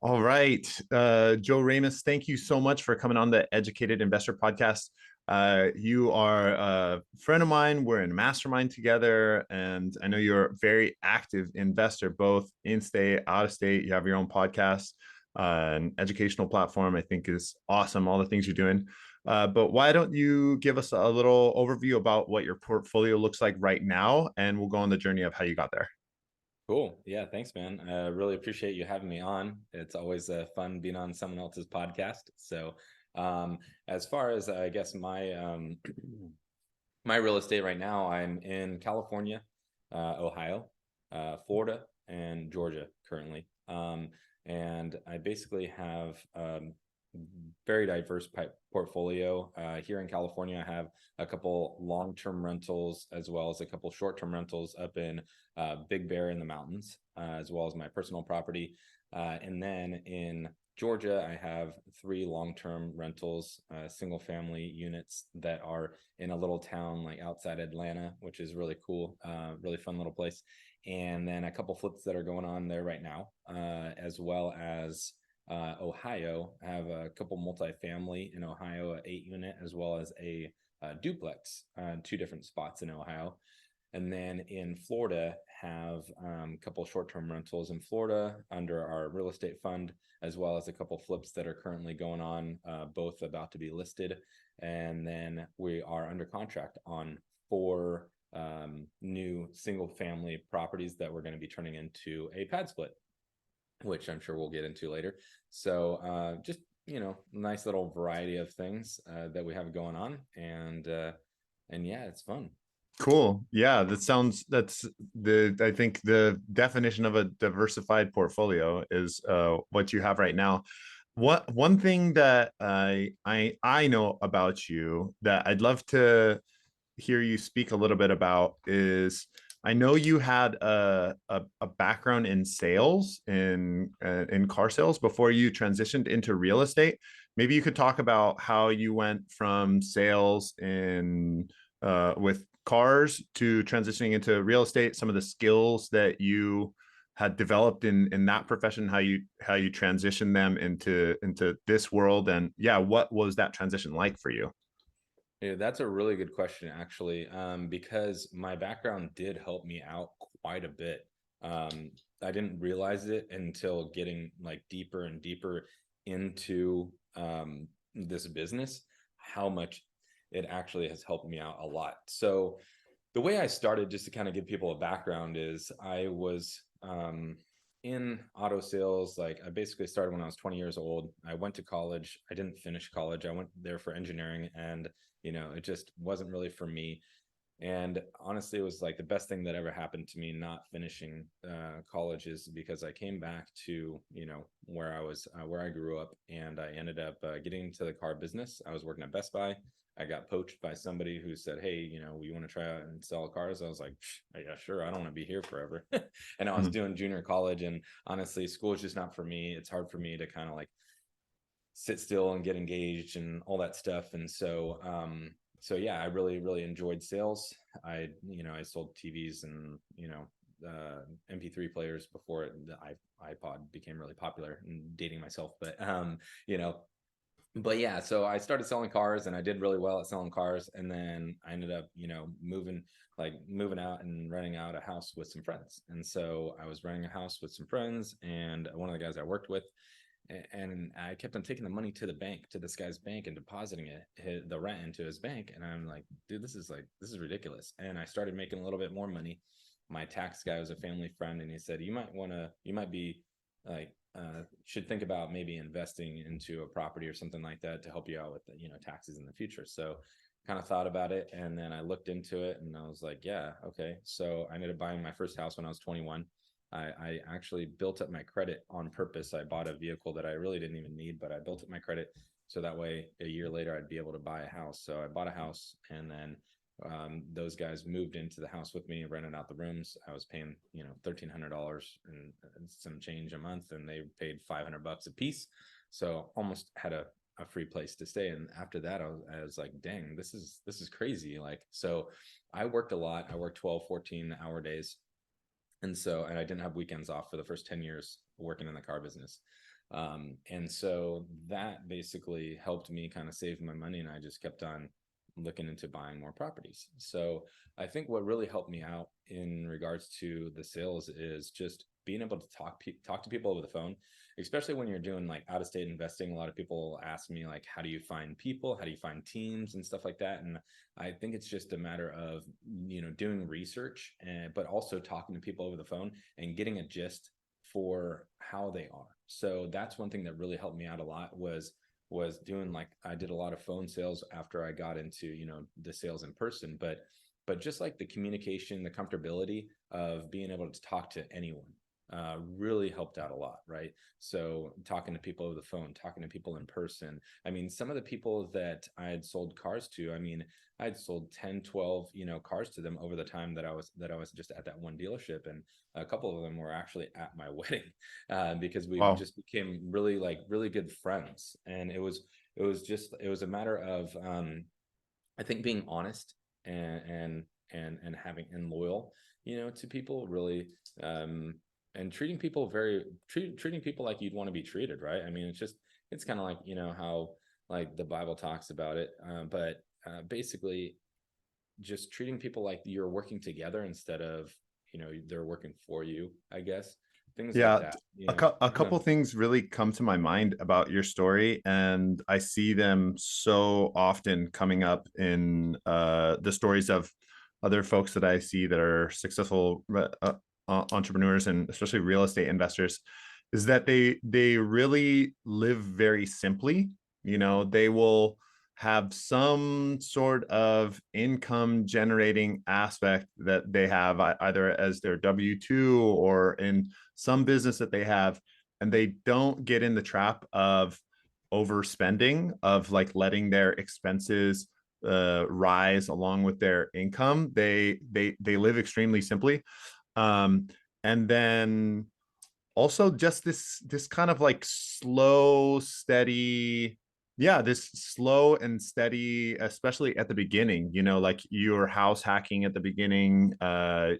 All right. Joe Ramos, thank you so much for coming on the Educated Investor podcast. You are a friend of mine. We're in a mastermind together, and I know you're a very active investor, both in state, out of state. You have your own podcast, an educational platform. I think is awesome. All the things you're doing. But why don't you give us a little overview about what your portfolio looks like right now, and we'll go on the journey of how you got there. Cool. Yeah, thanks, man. I really appreciate you having me on. It's always fun being on someone else's podcast. Um, as far as I guess my my real estate right now, I'm in California, Ohio, Florida, and Georgia currently. And I basically have very diverse portfolio. Here in California, I have a couple long-term rentals as well as a couple short-term rentals up in Big Bear in the mountains, as well as my personal property. And then in Georgia, I have three long-term rentals, single-family units that are in a little town like outside Atlanta, which is really cool, really fun little place. And then a couple flips that are going on there right now, as well as Ohio. I have a couple multifamily in Ohio, an 8 unit, as well as a duplex, two different spots in Ohio. And then in Florida, have a couple short-term rentals in Florida under our real estate fund, as well as a couple flips that are currently going on, both about to be listed. And then we are under contract on four new single-family properties that we're going to be turning into a pad split, which I'm sure we'll get into later. So just nice little variety of things that we have going on, and yeah, it's fun. Cool. Yeah, that's the I think the definition of a diversified portfolio is what you have right now. What one thing that I know about you that I'd love to hear you speak a little bit about is I know you had a background in sales in car sales before you transitioned into real estate. Maybe you could talk about how you went from sales in with cars to transitioning into real estate, some of the skills that you had developed in that profession, how you transitioned them into this world, and yeah, what was that transition like for you? Yeah, that's a really good question, actually, because my background did help me out quite a bit. I didn't realize it until getting like deeper and deeper into this business, how much it actually has helped me out a lot. So the way I started, just to kind of give people a background, is I was in auto sales. Like I basically started when I was 20 years old. I went to college. I didn't finish college. I went there for engineering, and it just wasn't really for me. And honestly, it was like the best thing that ever happened to me not finishing college, is because I came back to where I was, where I grew up, and I ended up getting into the car business. I was working at Best Buy. I got poached by somebody who said, "Hey, you want to try out and sell cars?" I was like, "Yeah, sure. I don't want to be here forever." And I was Mhm. doing junior college, and honestly, school is just not for me. It's hard for me to kind of like sit still and get engaged and all that stuff. And so yeah, I really enjoyed sales. I sold TVs and MP3 players before the iPod became really popular, and dating myself, you know but yeah, so I started selling cars, and I did really well at selling cars. And then I ended up, moving out and renting out a house with some friends. And so I was renting a house with some friends, and one of the guys I worked with, and I kept on taking the money to the bank, to this guy's bank, and depositing the rent into his bank. And I'm like, dude, this is ridiculous. And I started making a little bit more money. My tax guy was a family friend, and he said, you might be like, should think about maybe investing into a property or something like that to help you out with the, taxes in the future. So kind of thought about it, and then I looked into it, and I was like, yeah, okay. So I ended up buying my first house when I was 21. I actually built up my credit on purpose. I bought a vehicle that I really didn't even need, but I built up my credit so that way a year later I'd be able to buy a house. So I bought a house, and then those guys moved into the house with me, rented out the rooms. I was paying, $1,300 and some change a month, and they paid $500 a piece. So almost had a free place to stay. And after that, I was like, dang, this is crazy. Like, so I worked a lot. I worked 12, 14-hour days. And I didn't have weekends off for the first 10 years working in the car business. And so that basically helped me kind of save my money, and I just kept on looking into buying more properties. So I think what really helped me out in regards to the sales is just being able to talk to people over the phone, especially when you're doing like out of state investing. A lot of people ask me like, how do you find people? How do you find teams and stuff like that? And I think it's just a matter of, doing research, but also talking to people over the phone and getting a gist for how they are. So that's one thing that really helped me out a lot was doing, like, I did a lot of phone sales after I got into, the sales in person, but just like the communication, the comfortability of being able to talk to anyone really helped out a lot, right? So talking to people over the phone, talking to people in person. I mean, some of the people that I had sold cars to, I mean, I had sold 10, 12, cars to them over the time that I was just at that one dealership. And a couple of them were actually at my wedding, because we Wow. just became really, like, really good friends. And it was a matter of, I think, being honest and having and loyal, to people, really, and treating people like you'd want to be treated, right? I mean, it's kind of like, how, like, the Bible talks about it, but basically just treating people like you're working together instead of, they're working for you, I guess. Things like Yeah, that, a I don't know. couple things really come to my mind about your story, and I see them so often coming up in the stories of other folks that I see that are successful entrepreneurs and especially real estate investors, is that they really live very simply. They will have some sort of income generating aspect that they have either as their W-2 or in some business that they have, and they don't get in the trap of overspending, of like letting their expenses rise along with their income. They live extremely simply. um and then also just this kind of like slow steady, yeah, this slow and steady, especially at the beginning, like you're house hacking at the beginning,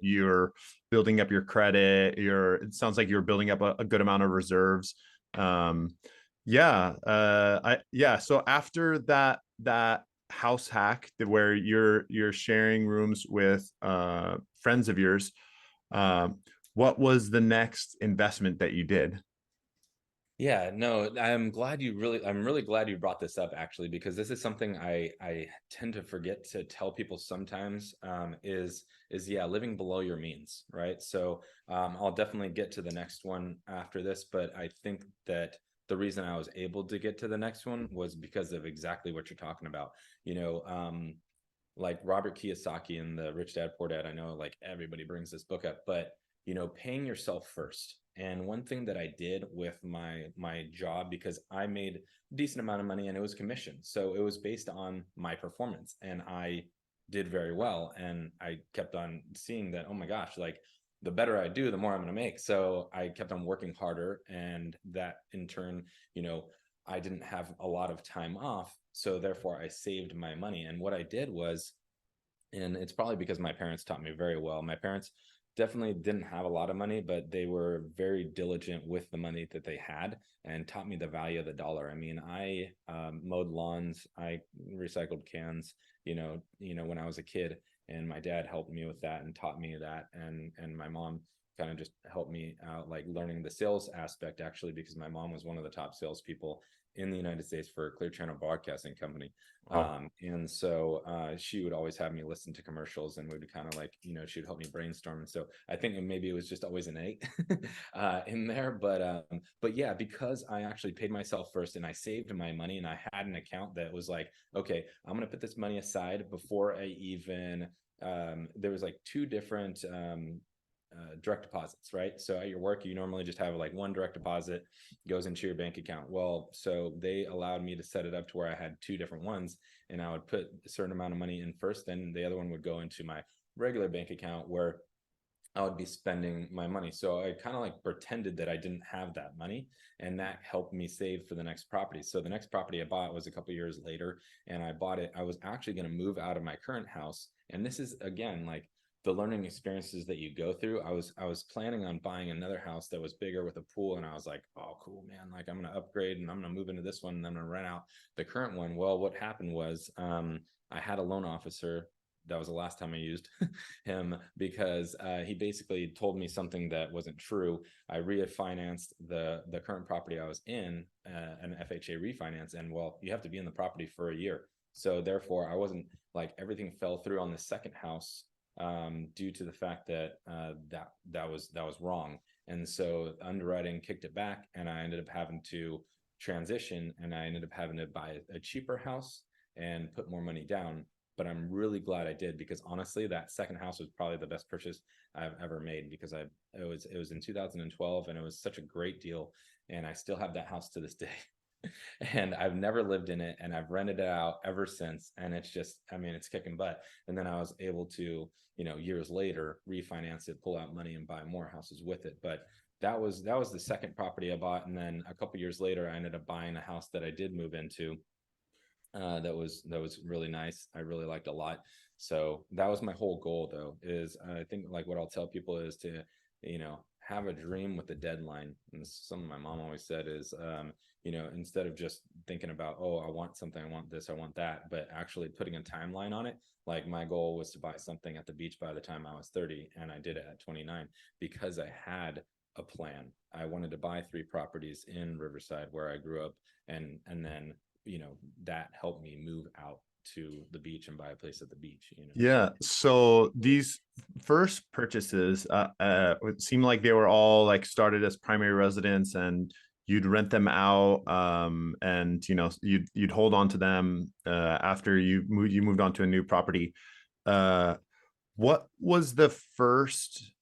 you're building up your credit, it sounds like you're building up a good amount of reserves. Yeah, so after that house hack where you're sharing rooms with friends of yours, um what was the next investment that you did? Yeah, no, I'm really glad you brought this up, actually, because this is something I tend to forget to tell people sometimes, is yeah, living below your means, right? So I'll definitely get to the next one after this, but I think that the reason I was able to get to the next one was because of exactly what you're talking about. You know, like Robert Kiyosaki in the Rich Dad Poor Dad. I know, like, everybody brings this book up, but paying yourself first. And one thing that I did with my job, because I made a decent amount of money and it was commission, so it was based on my performance, and I did very well. And I kept on seeing that, oh my gosh, like, the better I do, the more I'm going to make. So I kept on working harder, and that in turn, you know, I didn't have a lot of time off, so therefore I saved my money. And what I did was, and it's probably because my parents taught me very well. My parents definitely didn't have a lot of money, but they were very diligent with the money that they had and taught me the value of the dollar. I mean, I mowed lawns, I recycled cans, when I was a kid, and my dad helped me with that and taught me that, and my mom kind of just helped me out, like, learning the sales aspect, actually, because my mom was one of the top salespeople in the United States for a Clear Channel Broadcasting Company. Oh, And so she would always have me listen to commercials, and would kind of, like, she'd help me brainstorm. And so I think maybe it was just always innate in there. But yeah, because I actually paid myself first and I saved my money, and I had an account that was like, okay, I'm going to put this money aside before I even, there was like two different direct deposits, right? So at your work, you normally just have like one direct deposit goes into your bank account. Well, so they allowed me to set it up to where I had two different ones, and I would put a certain amount of money in first, then the other one would go into my regular bank account where I would be spending my money. So I kind of like pretended that I didn't have that money, and that helped me save for the next property. So the next property I bought was a couple years later, and I bought it. I was actually going to move out of my current house, and this is, again, like, the learning experiences that you go through. I was planning on buying another house that was bigger with a pool, and I was like, oh cool, man, like I'm gonna upgrade and I'm gonna move into this one and I'm gonna rent out the current one. Well, what happened was I had a loan officer. That was the last time I used him, because he basically told me something that wasn't true. I refinanced the current property I was in, an FHA refinance, and well, you have to be in the property for a year. So therefore, I wasn't, like, everything fell through on the second house due to the fact that that was wrong. And so underwriting kicked it back, and I ended up having to transition, and I ended up having to buy a cheaper house and put more money down. But I'm really glad I did, because honestly, that second house was probably the best purchase I've ever made, because it was in 2012, and it was such a great deal, and I still have that house to this day. And I've never lived in it, and I've rented it out ever since, and it's just, I mean, it's kicking butt. And then I was able to, years later, refinance it, pull out money, and buy more houses with it. But that was the second property I bought, and then a couple years later I ended up buying a house that I did move into, that was really nice. I really liked a lot. So that was my whole goal, though, is I think, like, what I'll tell people is to, have a dream with a deadline. And something my mom always said is, instead of just thinking about, oh, I want something, I want this, I want that, but actually putting a timeline on it. Like, my goal was to buy something at the beach by the time I was 30, and I did it at 29, because I had a plan. I wanted to buy 3 properties in Riverside where I grew up, and then that helped me move out to the beach and buy a place at the beach. Yeah. So these first purchases, it seemed like they were all like started as primary residence, and you'd rent them out, and you'd hold on to them after you moved on to a new property. Uh, what was the first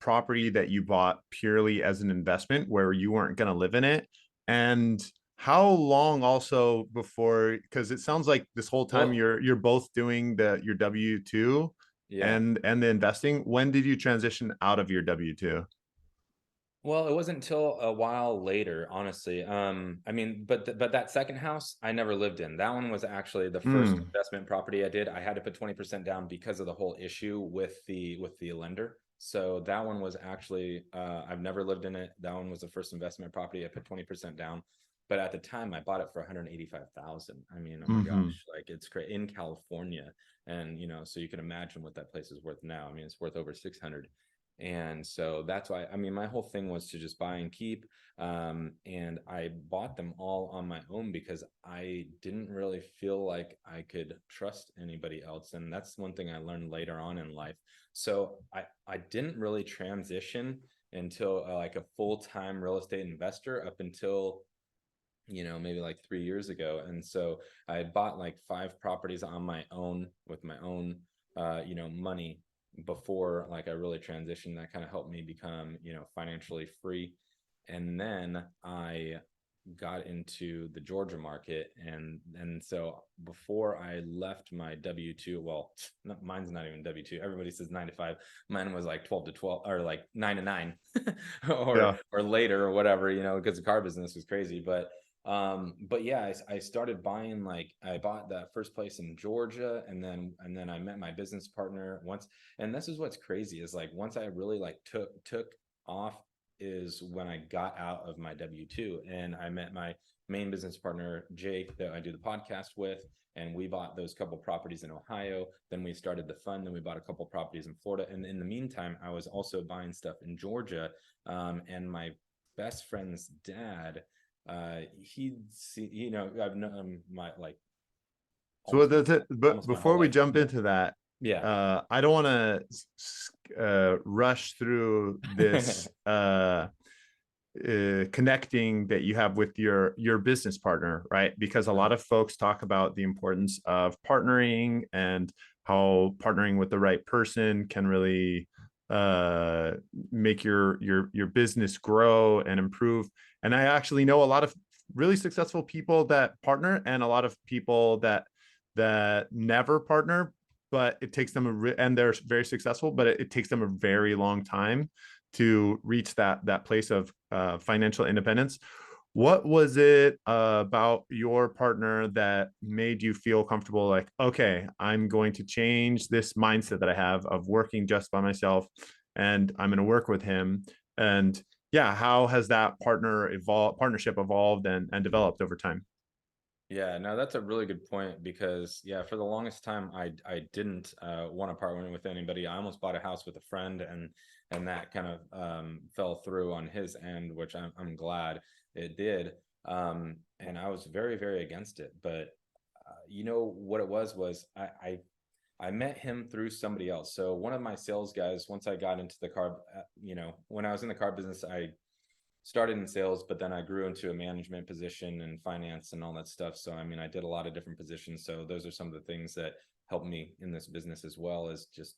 property that you bought purely as an investment where you weren't going to live in it? And how long also before, because it sounds like this whole time Well, you're both doing your W2 yeah. and the investing. When did you transition out of your W2? Well, it wasn't until a while later, honestly. I mean, but that second house I never lived in. That one was actually the first Mm, investment property I did. I had to put 20% down because of the whole issue with the lender. So that one was actually, I've never lived in it. That one was the first investment property. I put 20% down. But at the time I bought it for 185,000. I mean, oh my hmm. gosh, like, it's great in California. And so you can imagine what that place is worth now. I mean, it's worth over 600. And so that's why, I mean, my whole thing was to just buy and keep. And I bought them all on my own because I didn't really feel like I could trust anybody else. And that's one thing I learned later on in life. So I didn't really transition until like a full-time real estate investor up until maybe like 3 years ago. And so I bought like 5 properties on my own with my own money before, like, I really transitioned. That kind of helped me become financially free. And then I got into the Georgia market, and so before I left my W2, well, mine's not even W2. Everybody says 9 to 5. Mine was like 12 to 12, or like 9 to 9, or Yeah. or later, or whatever, because the car business was crazy. But yeah, I started buying, like, I bought that first place in Georgia, and then I met my business partner once. And this is what's crazy, is like, once I really like took off, is when I got out of my W2, and I met my main business partner, Jake, that I do the podcast with. And we bought those couple properties in Ohio. Then we started the fund. Then we bought a couple properties in Florida. And in the meantime, I was also buying stuff in Georgia. And my best friend's dad, he'd see, I've known my, like, So almost my that's it. But almost my whole before we life. jump into that, Yeah. I don't want to rush through this connecting that you have with your business partner, right? Because a lot of folks talk about the importance of partnering and how partnering with the right person can really uh make your business grow and improve. And I actually know a lot of really successful people that partner, and a lot of people that never partner, but it takes them and they're very successful, but it takes them a very long time to reach that place of financial independence. What was it about your partner that made you feel comfortable? Like, okay, I'm going to change this mindset that I have of working just by myself, and I'm going to work with him. And yeah, how has that partnership evolved and developed over time? Yeah, no, that's a really good point because yeah, for the longest time I didn't want to partner with anybody. I almost bought a house with a friend and that kind of fell through on his end, which I'm glad it did. And I was very, very against it. But you know what it was I met him through somebody else. So one of my sales guys, once I got into the car, when I was in the car business, I started in sales, but then I grew into a management position and finance and all that stuff. So, I mean, I did a lot of different positions. So those are some of the things that helped me in this business as well as just,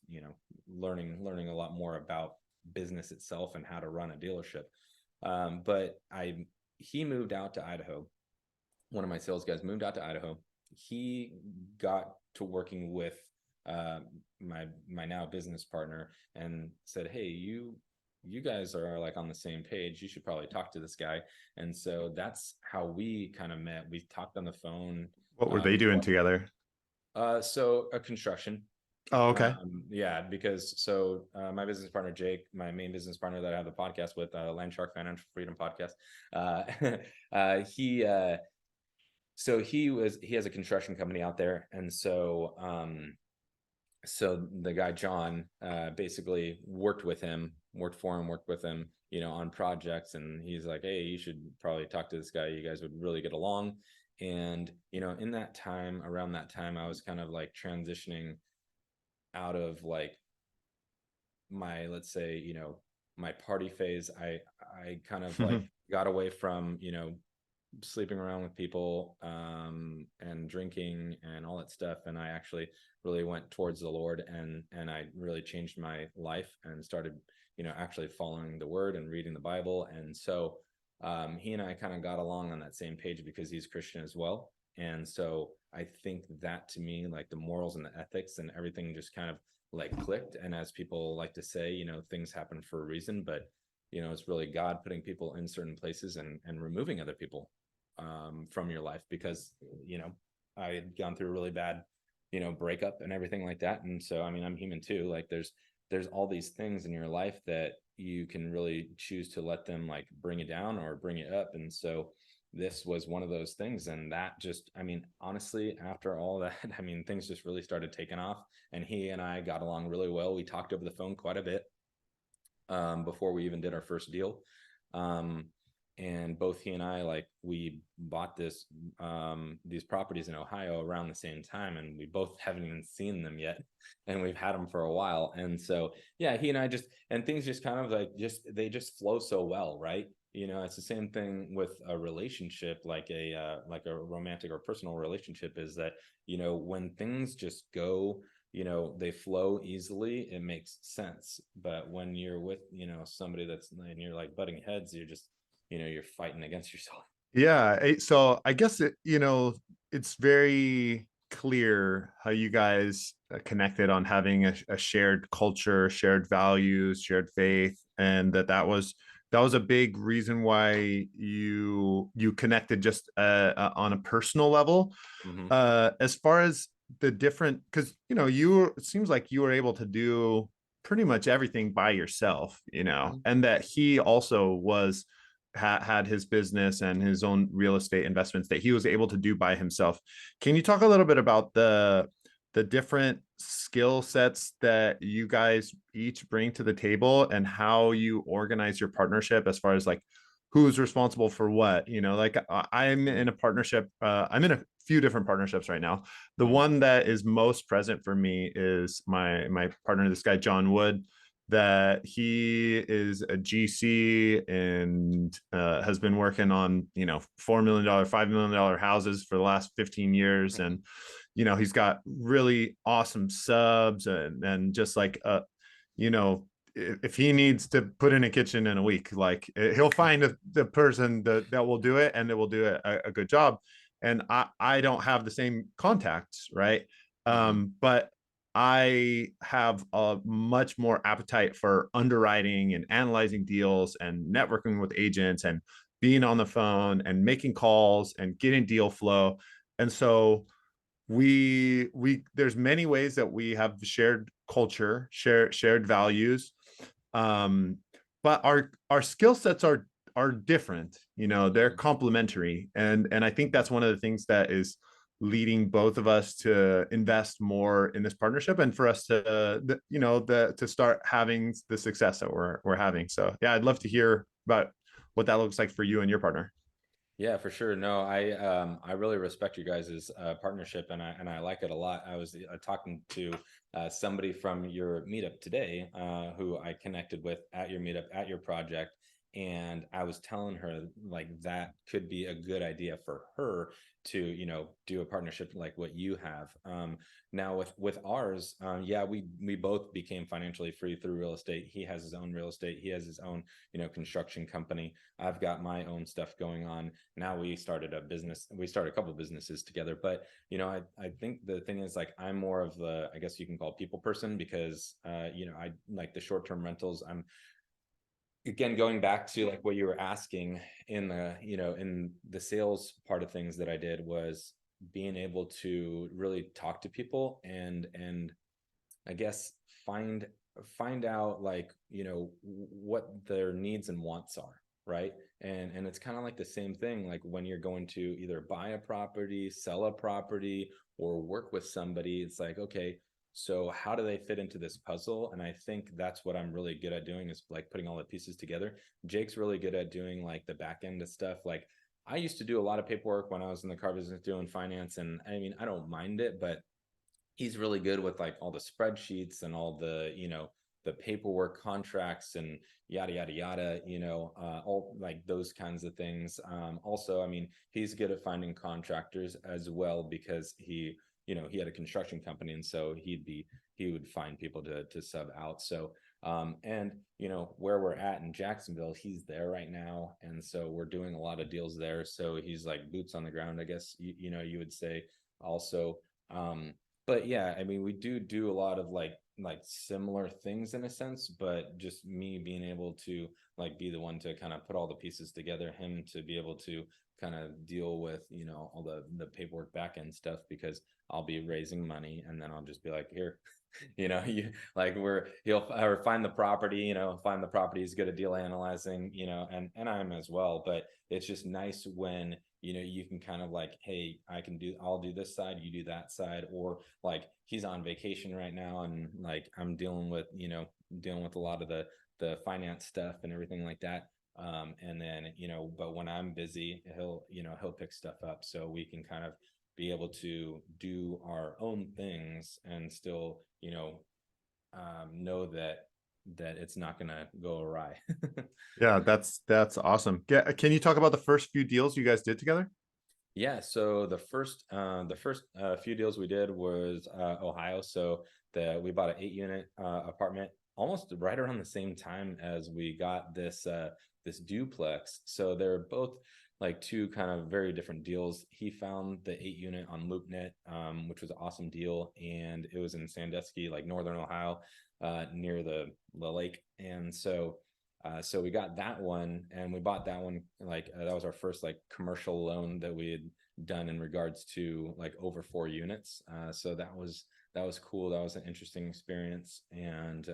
learning a lot more about business itself and how to run a dealership. But he moved out to Idaho. One of my sales guys moved out to Idaho. He got to working with uh, my now business partner and said, "Hey, you guys are like on the same page. You should probably talk to this guy." And so that's how we kind of met. We talked on the phone What were they doing before. together? So a construction. Oh, okay. Yeah, because my business partner Jake, my main business partner that I have the podcast with, Land Shark Financial Freedom Podcast, uh, he he has a construction company out there, and so the guy John basically worked for him, worked with him, on projects, and he's like, "Hey, you should probably talk to this guy. You guys would really get along." And in that time, around that time, I was kind of like transitioning out of like my, let's say, my party phase. I kind of like got away from sleeping around with people and drinking and all that stuff, and I actually really went towards the Lord, and I really changed my life and started actually following the word and reading the Bible. And so he and I kind of got along on that same page because he's Christian as well. And so I think that, to me, like the morals and the ethics and everything just kind of like clicked. And as people like to say, things happen for a reason, but it's really God putting people in certain places and removing other people from your life, because I had gone through a really bad breakup and everything like that. And so, I mean, I'm human too. Like there's all these things in your life that you can really choose to let them like bring it down or bring it up. And so this was one of those things, and that just, I mean, honestly, after all that, I mean, things just really started taking off, and he and I got along really well. We talked over the phone quite a bit before we even did our first deal. Um, and both he and I, like, we bought these properties in Ohio around the same time, and we both haven't even seen them yet, and we've had them for a while. And so yeah, he and I just, and things just kind of like they just flow so well, right? It's the same thing with a relationship, like a romantic or personal relationship, is that when things just go, they flow easily, it makes sense. But when you're with somebody that's, and you're like butting heads, you're just you're fighting against yourself. Yeah, so I guess it's very clear how you guys connected on having a shared culture, shared values, shared faith, and that was a big reason why you connected just on a personal level. Mm-hmm. As far as the different, because it seems like you were able to do pretty much everything by yourself, Mm-hmm. and that he also had his business and his own real estate investments that he was able to do by himself. Can you talk a little bit about the different skill sets that you guys each bring to the table and how you organize your partnership as far as like who's responsible for what? Like I'm in a partnership, I'm in a few different partnerships right now. The Mm-hmm. one that is most present for me is my partner, this guy John Wood, that he is a GC and has been working on $4 million, $5 million houses for the last 15 years. And he's got really awesome subs and just like you know if he needs to put in a kitchen in a week, like he'll find the person that will do it, and it will do a good job. And I don't have the same contacts, right? Mm-hmm. But I have a much more appetite for underwriting and analyzing deals and networking with agents and being on the phone and making calls and getting deal flow. And so there's many ways that we have shared culture, shared values, but our skill sets are different. You know, they're complementary, and I think that's one of the things that is leading both of us to invest more in this partnership, and for us to to start having the success that we're having. So yeah, I'd love to hear about what that looks like for you and your partner. Yeah, for sure. No, I really respect you guys' partnership, and I like it a lot. I was talking to somebody from your meetup today, who I connected with at your meetup at your project, and I was telling her like that could be a good idea for her to do a partnership like what you have. Now with ours, yeah, we both became financially free through real estate. He has his own real estate. He has his own construction company. I've got my own stuff going on. Now we started a business. We started a couple of businesses together. But I think the thing is, like, I'm more of the, I guess you can call people person, because I like the short-term rentals. I'm, again, going back to like what you were asking, in the in the sales part of things that I did was being able to really talk to people and I guess find out, like, what their needs and wants are, right? And it's kind of like the same thing, like when you're going to either buy a property, sell a property, or work with somebody. It's like, okay, so how do they fit into this puzzle? And I think that's what I'm really good at doing, is like putting all the pieces together. Jake's really good at doing like the back end of stuff. Like, I used to do a lot of paperwork when I was in the car business doing finance, and I mean, I don't mind it, but he's really good with like all the spreadsheets and all the paperwork, contracts, and yada yada yada, all like those kinds of things. Also, I mean, he's good at finding contractors as well, because he had a construction company, and so he would find people to sub out. So and where we're at in Jacksonville, he's there right now, and so we're doing a lot of deals there. So he's like boots on the ground, I guess you would say. Also, but yeah, I mean, we do a lot of like similar things in a sense, but just me being able to like be the one to kind of put all the pieces together, him to be able to kind of deal with all the paperwork back end stuff, because I'll be raising money, and then I'll just be like, here, you like, he'll or find the property, find the property. He's good at deal analyzing, and I'm as well. But it's just nice when you can kind of like, hey, I'll do this side, you do that side. Or like, he's on vacation right now, and like I'm dealing with a lot of the finance stuff and everything like that. And then but when I'm busy, he'll pick stuff up, so we can kind of be able to do our own things and still know that it's not gonna go awry. Yeah, that's awesome. Can you talk about the first few deals you guys did together? Yeah, so the first few deals we did was Ohio. So we bought an 8-unit apartment almost right around the same time as we got this duplex. So they're both like two kind of very different deals. He found the 8-unit on LoopNet, which was an awesome deal, and it was in Sandusky, like northern Ohio, near the lake. And so we got that one, and we bought that one, like that was our first like commercial loan that we had done in regards to like over 4 units. So that was cool. That was an interesting experience, and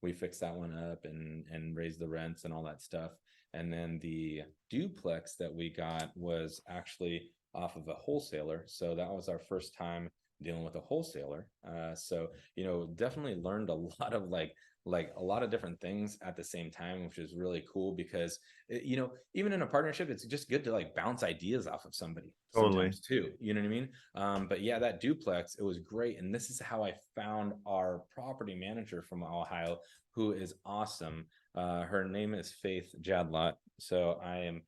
we fixed that one up and raised the rents and all that stuff. And then the duplex that we got was actually off of a wholesaler, so that was our first time dealing with a wholesaler. So definitely learned a lot of like a lot of different things at the same time, which is really cool, because even in a partnership, it's just good to like bounce ideas off of somebody Totally. sometimes too, you know what I mean? But yeah, that duplex, it was great. And this is how I found our property manager from Ohio, who is awesome. Her name is Faith Jadlot. So I am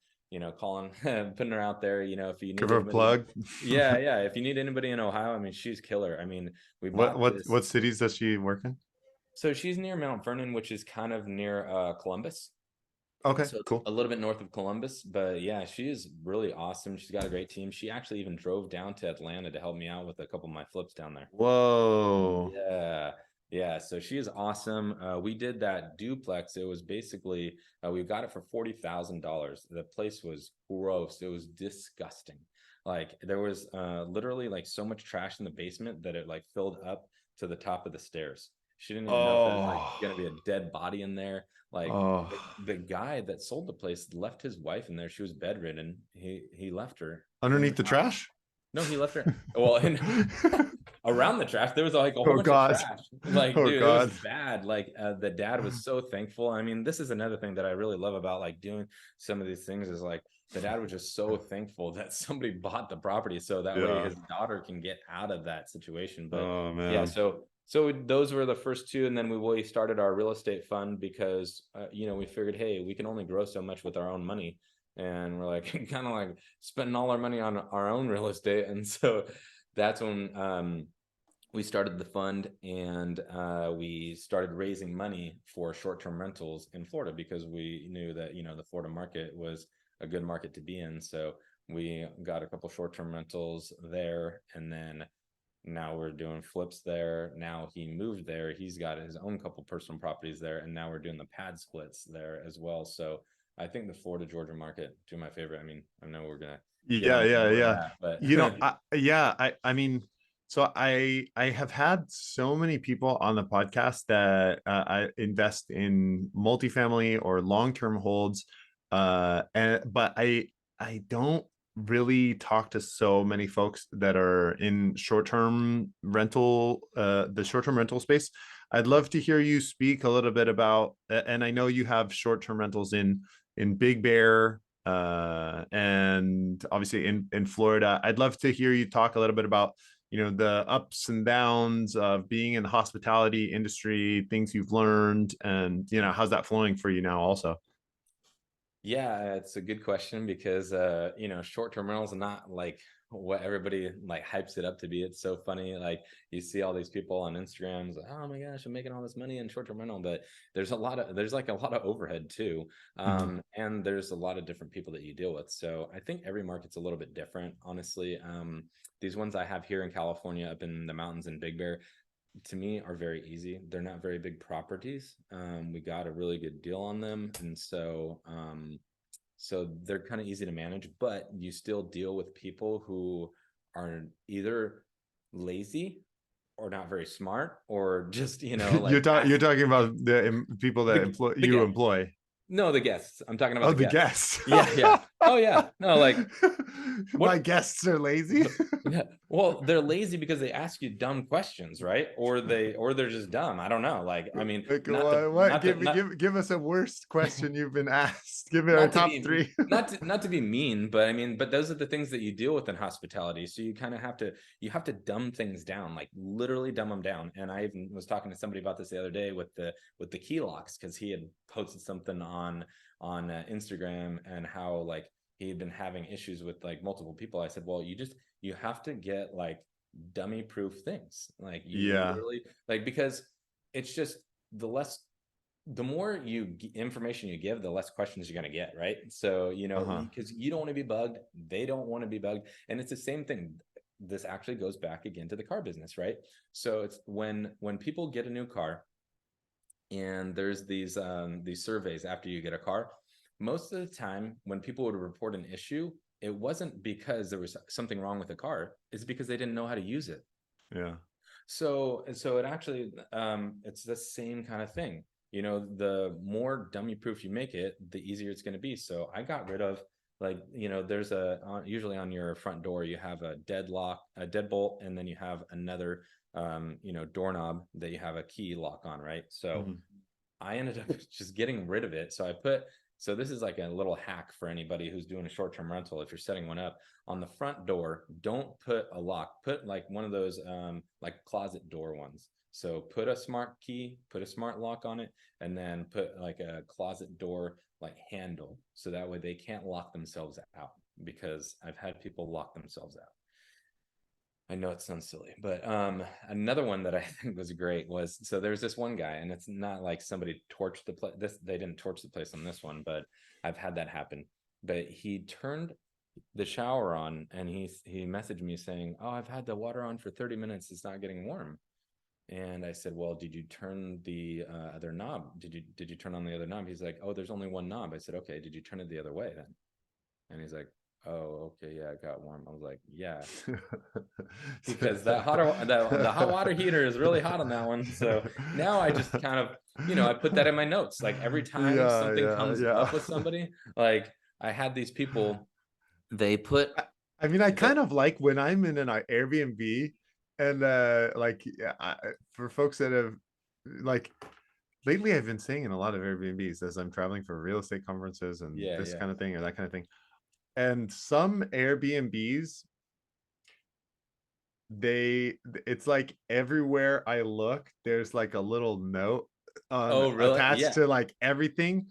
calling putting her out there. If you Give need her a anybody, plug. yeah, if you need anybody in Ohio, I mean, she's killer. I mean, we What bought what this. what cities does she work in? So she's near Mount Vernon, which is kind of near Columbus. Okay, So it's cool. a little bit north of Columbus. But yeah, she is really awesome. She's got a great team. She actually even drove down to Atlanta to help me out with a couple of my flips down there. Whoa. Yeah. Yeah, so she is awesome. We did that duplex. It was basically we got it for $40,000. The place was gross. It was disgusting. Like there was literally like so much trash in the basement that it like filled up to the top of the stairs. She didn't even know if there was like Oh, gonna be a dead body in there. Like oh, the guy that sold the place left his wife in there. She was bedridden. He left her in the underneath the house. trash? No, he left her. Well, and around the trash, there was like a whole Oh bunch of God. trash. Like, Oh dude, it was God. bad. Like, the dad was so thankful. I mean, this is another thing that I really love about like doing some of these things is like the dad was just so thankful that somebody bought the property so that way Yeah. his daughter can get out of that situation. But Oh yeah, man. so those were the first two, and then we started our real estate fund because we figured, hey, we can only grow so much with our own money, and we're like kind of like spending all our money on our own real estate, and so that's when we started the fund, and we started raising money for short-term rentals in Florida because we knew that the Florida market was a good market to be in. So we got a couple short-term rentals there, and then now we're doing flips there. Now he moved there. He's got his own couple personal properties there, and now we're doing the pad splits there as well. So I think the Florida Georgia market, two of my favorite. I mean, I know we're gonna get Yeah, on to yeah, more of yeah. that, but So I have had so many people on the podcast that I invest in multifamily or long-term holds, and but I don't really talk to so many folks that are in short-term rental, the short-term rental space. I'd love to hear you speak a little bit about, and I know you have short-term rentals in Big Bear, and obviously in Florida. I'd love to hear you talk a little bit about the ups and downs of being in the hospitality industry, things you've learned, and how's that flowing for you now also. Yeah, it's a good question because short-term rentals are not like what everybody like hypes it up to be. It's so funny. Like you see all these people on Instagrams, like, oh my gosh, I'm making all this money in short-term rental, but there's like a lot of overhead too. Mhm. And there's a lot of different people that you deal with. So I think every market's a little bit different, honestly. These ones I have here in California, up in the mountains in Big Bear, to me are very easy. They're not very big properties. We got a really good deal on them, and so they're kind of easy to manage. But you still deal with people who are either lazy or not very smart, or just like You're ask talking about the people that the guest. employ. No, the guests. I'm talking about Oh, the the guests. guests. Yeah, yeah. Oh yeah. No, like My what guests are lazy. yeah. Well, they're lazy because they ask you dumb questions, right? Or they're just dumb. I don't know. Like, I mean, Like, not to what? not to Give me, not give us a worst question you've been asked. Give me our not to top be three. not to be mean, but I mean, but those are the things that you deal with in hospitality. So you kind of have to dumb things down, like literally dumb them down. And I even was talking to somebody about this the other day with the key locks, because he had posted something on Instagram, and how like he had been having issues with like multiple people. I said, well, you have to get like dummy proof things, like you Yeah. literally, like, because it's just the more information you give, the less questions you're going to get, right? So Uh-huh. because you don't want to be bugged, they don't want to be bugged, and it's the same thing. This actually goes back again to the car business, right? So it's when people get a new car, and there's these surveys after you get a car. Most of the time when people would report an issue, it wasn't because there was something wrong with the car, it's because they didn't know how to use it. Yeah. So it actually it's the same kind of thing. The more dummy proof you make it, the easier it's going to be. So I got rid of, like, there's usually on your front door you have a deadbolt, and then you have another doorknob that you have a key lock on, right? So Mhm. I ended up just getting rid of it. So this is like a little hack for anybody who's doing a short-term rental. If you're setting one up on the front door, don't put a lock, put like one of those like closet door ones. So put a smart key, put a smart lock on it, and then put like a closet door like handle, so that way they can't lock themselves out, because I've had people lock themselves out. I know it sounds silly, but another one that I think was great was, so there's this one guy, and it's not like somebody torched the place. They didn't torch the place on this one, but I've had that happen. But he turned the shower on, and he messaged me saying, "Oh, I've had the water on for 30 minutes. It's not getting warm." And I said, well, did you turn the other knob? Did you turn on the other knob? He's like, oh, there's only one knob. I said, okay, did you turn it the other way then? And he's like, oh, okay, yeah, it got warm. I was like, yeah, because the hot water heater is really hot on that one. So now I just kind of, I put that in my notes. Like every time Yeah, something yeah, comes yeah. up with somebody, like I had these people, they put I, I mean, I the kind of like when I'm in an Airbnb and like yeah, for folks that have like lately I've been staying in a lot of Airbnbs as I'm traveling for real estate conferences and yeah, this yeah. kind of thing or that kind of thing. And some Airbnbs, they it's like everywhere I look, there's like a little note on Oh, really? attached Yeah. to like everything.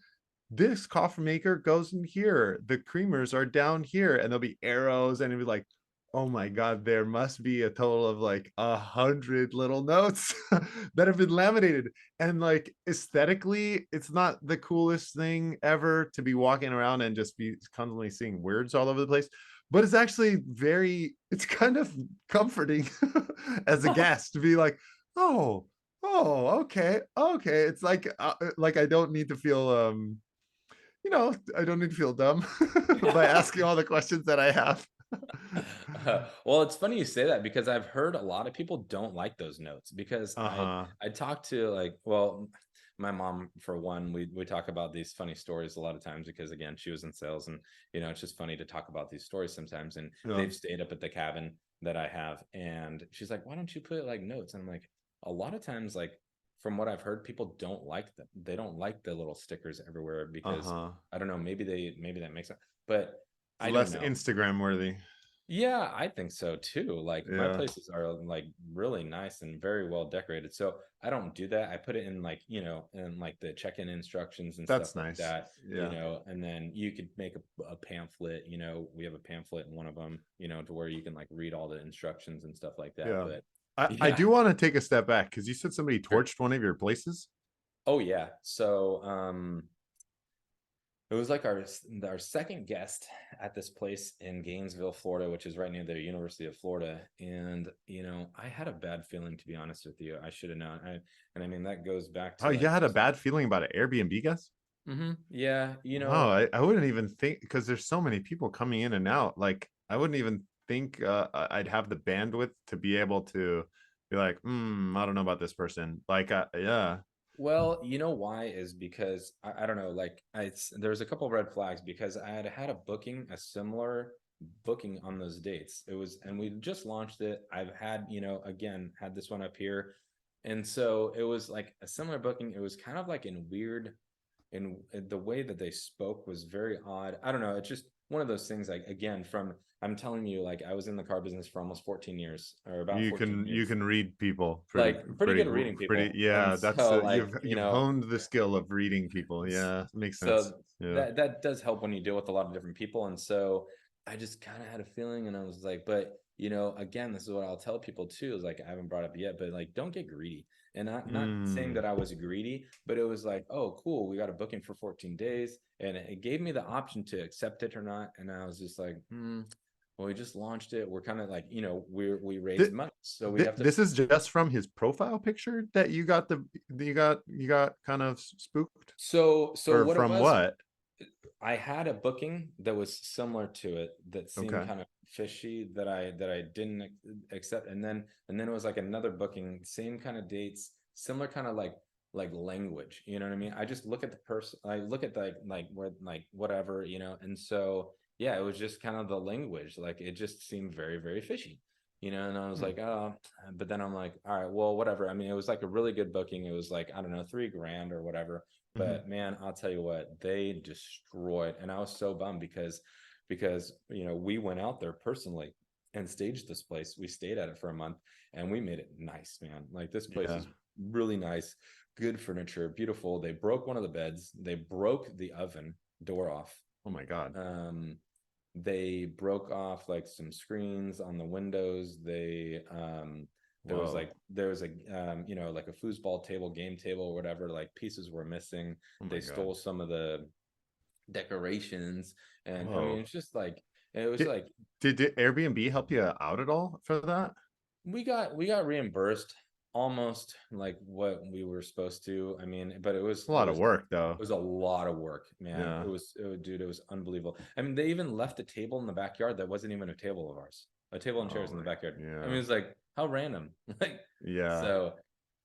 This coffee maker goes in here. The creamers are down here, and there'll be arrows, and it'll be like, oh my god, there must be a total of like 100 little notes that have been laminated. And like aesthetically, it's not the coolest thing ever to be walking around and just be constantly seeing words all over the place. But it's actually it's kind of comforting as a guest to be like, oh, oh, okay, okay. It's like I don't need to feel I don't need to feel dumb by asking all the questions that I have. Well, it's funny you say that because I've heard a lot of people don't like those notes because Uh-huh. I talked to like, well, my mom for one, we talk about these funny stories a lot of times because again, she was in sales and it's just funny to talk about these stories sometimes. And Yeah. they've stayed up at the cabin that I have, and she's like, "Why don't you put like notes?" And I'm like, a lot of times, like from what I've heard, people don't like them. They don't like the little stickers everywhere because Uh-huh. I don't know, maybe that makes sense, but It's I don't less know. Instagram worthy. Yeah, I think so too. Like my Yeah. places are like really nice and very well decorated. So I don't do that. I put it in like, in like the check-in instructions and stuff That's like nice. that, Yeah. and then you could make a pamphlet, we have a pamphlet in one of them, to where you can like read all the instructions and stuff like that. Yeah. But I yeah, do want to take a step back because you said somebody sure. torched one of your places. Oh yeah. So it was like our second guest at this place in Gainesville, Florida, which is right near the University of Florida. And I had a bad feeling, to be honest with you. I should have known. And I mean that goes back Oh, to you like had a just bad feeling about an Airbnb guest? yeah, Wow, I wouldn't even think because there's so many people coming in and out. Like I wouldn't even think I'd have the bandwidth to be able to be like, I don't know about this person. Like, yeah. well, you know why is because I don't know, like there's a couple red flags because I had a booking, a similar booking on those dates. It was, and we just launched it. I've had, again, had this one up here. And so it was like a similar booking. It was kind of like in weird, in the way that they spoke was very odd. I don't know. It's just one of those things like again, from I'm telling you, like I was in the car business for almost 14 years or about 14 You years, can read people like pretty good at reading pretty, people. And yeah, that's so like, you've honed the skill of reading people. Yeah, makes sense. so Yeah. that does help when you deal with a lot of different people. And so I just kind of had a feeling, and I was like, but again, this is what I'll tell people too, is like I haven't brought up yet, but like don't get greedy. And not saying Mm. that I was greedy, but it was like, oh, cool, we got a booking for 14 days, and it gave me the option to accept it or not. And I was just like, well, we just launched it. We're kind of like, we raised Th- money, so we have to. this is just from his profile picture that you got you got kind of spooked, So or what it from was, what? I had a booking that was similar to it that seemed Okay. kind of fishy that I didn't accept, and then it was like another booking, same kind of dates, similar kind of like language. You know what I mean? I just look at the person, I look at like where like whatever, and so yeah, it was just kind of the language, like it just seemed very very fishy. And I was Hmm. like, oh, but then I'm like, all right, well, whatever. I mean, it was like a really good booking. It was like, I don't know, 3 grand or whatever, Mhm. but man, I'll tell you what, they destroyed. And I was so bummed because we went out there personally and staged this place. We stayed at it for a month and we made it nice, man. Like this place Yeah. is really nice, good furniture, beautiful. They broke one of the beds, they broke the oven door off. Oh my God. Um, they broke off like some screens on the windows. Whoa. There was a like a foosball table, game table or whatever, like pieces were missing. Oh They my God. stole some of the decorations, and I mean Whoa. it's just like it was Did, like did Airbnb help you out at all for that? we got reimbursed. almost like what we were supposed to. I mean, but it was It's a lot of work it though. was a lot of work, man. Yeah. Dude, it was unbelievable. I mean, they even left a table in the backyard that wasn't even a table of ours. A table and Oh chairs in the my, backyard. I mean, yeah. it's like how random. Like, Yeah. so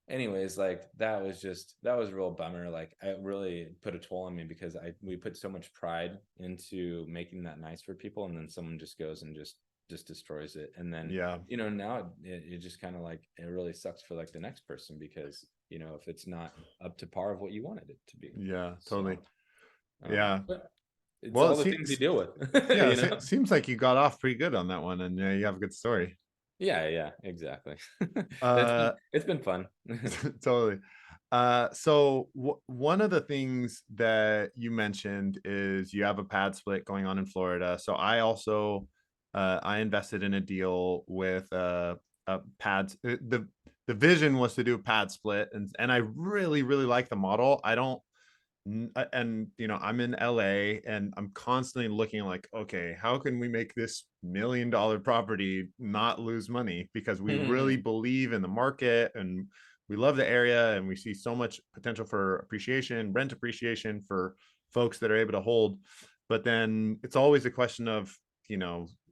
anyways, like that was a real bummer. Like it really put a toll on me because we put so much pride into making that nice for people, and then someone just goes and just destroys it. And then, Yeah. now it just kind of like it really sucks for like the next person because if it's not up to par of what you wanted it to be. Yeah, totally. So Yeah. but it's Well, all it the things you seems, deal with. yeah, You know. seems like you got off pretty good on that one, and you have a good story. Yeah, exactly. it's been Uh, it's been fun. totally. So one of the things that you mentioned is you have a pad split going on in Florida. So I also I invested in a deal with pads. The vision was to do a pad split, and I really like the model. I don't and I'm in LA and I'm constantly looking like, okay, how can we make this $1 million property not lose money, because we really believe in the market and we love the area and we see so much potential for appreciation, rent appreciation for folks that are able to hold. But then it's always a question of,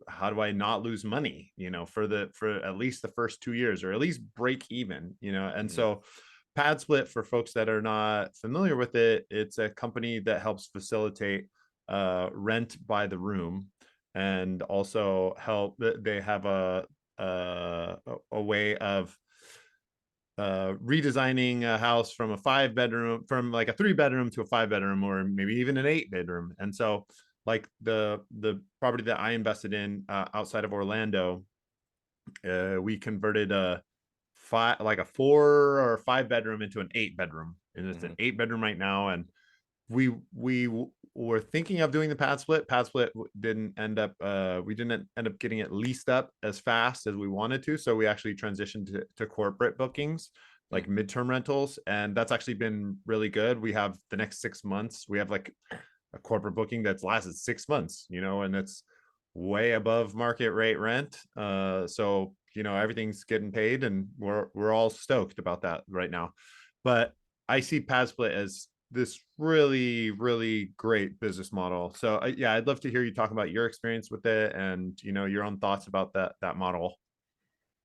how do I not lose money, for at least the first 2 years, or at least break even, and Mhm. so Pad Split, for folks that are not familiar with it, it's a company that helps facilitate rent by the room, and also help. They have a way of redesigning a house from a 5 bedroom, from like a 3 bedroom to a 5 bedroom, or maybe even an 8 bedroom. And so, like the property that I invested in outside of Orlando, we converted a 4 or 5 bedroom into an 8 bedroom, and it's an Mhm. 8 bedroom right now. And we were thinking of doing the pad split. Pad split didn't end up. We didn't end up getting it leased up as fast as we wanted to, so we actually transitioned to corporate bookings, like midterm rentals, and that's actually been really good. We have the next 6 months. We have like a corporate booking that's lasted 6 months, and it's way above market rate rent. So everything's getting paid, and we're all stoked about that right now. But I see Pad Split as this really great business model. So yeah, I'd love to hear you talk about your experience with it, and your own thoughts about that model.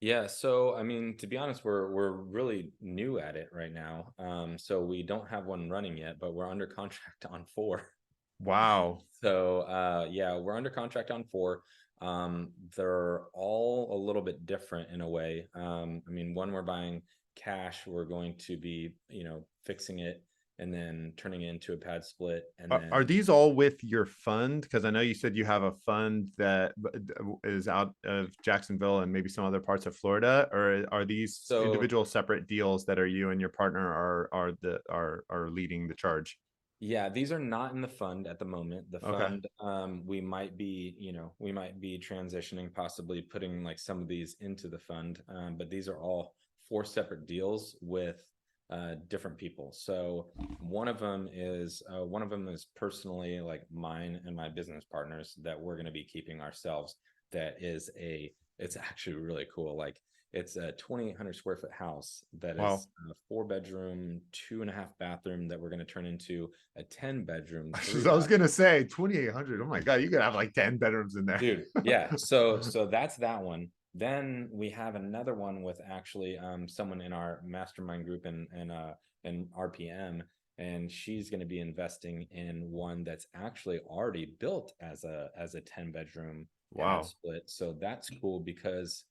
Yeah, so I mean, to be honest, we're really new at it right now. So we don't have one running yet, but we're under contract on four. Wow. So yeah, we're under contract on four. They're all a little bit different in a way. I mean, one we're buying cash, we're going to be, fixing it and then turning it into a pad split, and Are then these all with your fund? Because I know you said you have a fund that is out of Jacksonville and maybe some other parts of Florida, or are these so individual separate deals that are you and your partner are leading the charge? yeah, these are not in the fund at the moment. The Okay. fund, we might be transitioning, possibly putting like some of these into the fund. But these are all four separate deals with different people. So one of them is personally like mine and my business partners that we're going to be keeping ourselves. It's actually really cool. Like it's a 2,800 square foot house that Wow. is a 4 bedroom, 2.5 bathroom that we're going to turn into a 10 bedroom, three I was bath. gonna say 2,800. Oh my God, you could have like 10 bedrooms in there. Dude, yeah. So that's that one. Then we have another one with actually someone in our mastermind group and RPM, and she's going to be investing in one that's actually already built as a 10 bedroom pad Wow. split. So that's cool because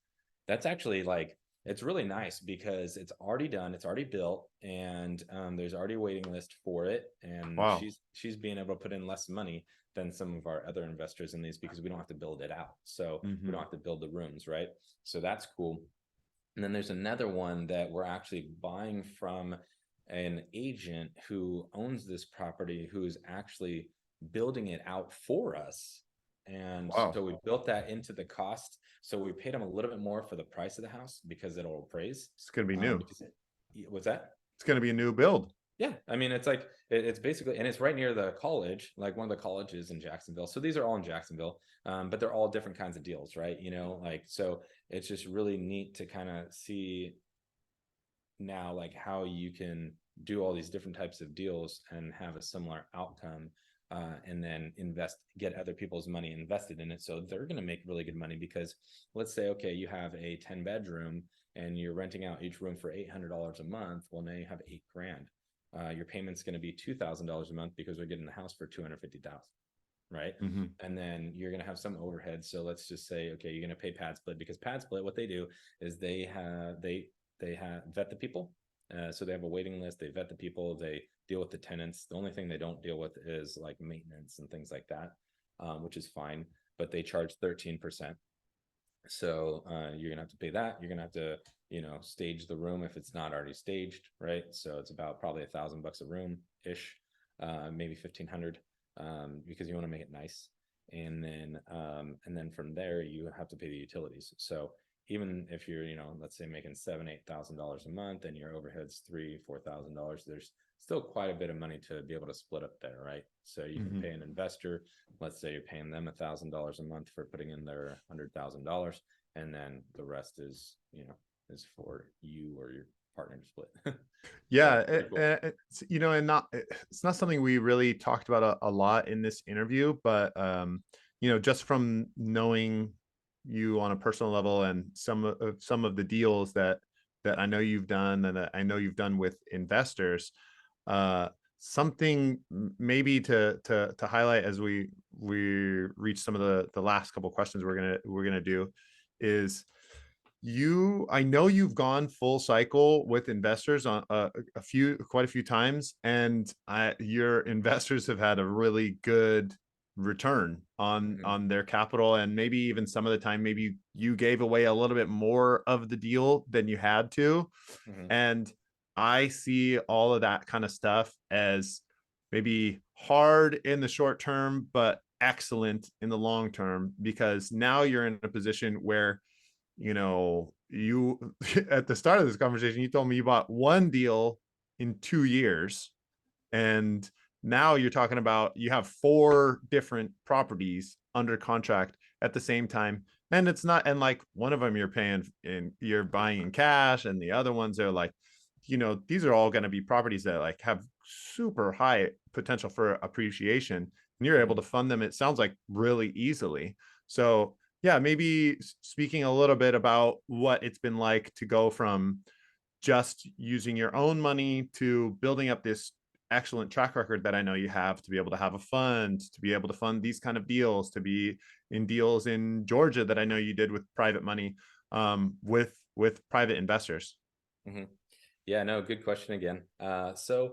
that's actually like it's really nice because it's already done, it's already built, and there's already a waiting list for it. And Wow. she's being able to put in less money than some of our other investors in these because we don't have to build it out. So we don't Hmm. have to build the rooms, right? So that's cool. And then there's another one that we're actually buying from an agent who owns this property, who's actually building it out for us. And Wow. so we built that into the cost. So we paid him a little bit more for the price of the house because it'll appraise. It's gonna be new. Because what's that? It's gonna be a new build. Yeah, I mean, it's like it's basically, and it's right near the college, like one of the colleges in Jacksonville. So these are all in Jacksonville, but they're all different kinds of deals, right? Like so, it's just really neat to kind of see now like how you can do all these different types of deals and have a similar outcome, and then get other people's money invested in it, so they're going to make really good money. Because let's say, okay, you have a 10 bedroom and you're renting out each room for $800 a month. Well, now you have 8 grand. Your payment's going to be $2,000 a month because we're getting the house for 250,000, right? Mm-hmm. And then you're going to have some overhead. So let's just say, okay, you're going to pay Pad Split, because Pad Split, what they do is they have vet the people. So they have a waiting list. They vet the people. They deal with the tenants. The only thing they don't deal with is like maintenance and things like that, which is fine. But they charge 13%. So you're gonna have to pay that. You're gonna have to, stage the room if it's not already staged, right? So it's about probably $1,000 a room ish, maybe 1,500, because you want to make it nice. And then from there you have to pay the utilities. So even if you're, let's say making $7,000-8,000 a month and your overhead's $3,000-4,000, there's still quite a bit of money to be able to split up there, right? So you can pay an investor. Let's say you're paying them $1,000 a month for putting in their $100,000, and then the rest is, is for you or your partner to split. Yeah, So cool. it's, and it's not something we really talked about a lot in this interview, but just from knowing you on a personal level and some of the deals that I know you've done and that I know you've done with investors, something maybe to highlight as we reach some of the last couple questions we're gonna do is, I know you've gone full cycle with investors on quite a few times, and your investors have had a really good return on their capital, and maybe even some of the time maybe you gave away a little bit more of the deal than you had to. And I see all of that kind of stuff as maybe hard in the short term, but excellent in the long term, because now you're in a position where, you at the start of this conversation, you told me you bought one deal in 2 years, and now you're talking about you have 4 different properties under contract at the same time. And it's not, and like one of them you're buying in cash, and the other ones are like, these are all going to be properties that like have super high potential for appreciation, and you're able to fund them, it sounds like, really easily. So yeah, maybe speaking a little bit about what it's been like to go from just using your own money to building up this excellent track record that I know you have, to be able to have a fund, to be able to fund these kind of deals, to be in deals in Georgia that I know you did with private money, with private investors. Yeah, no, good question again. So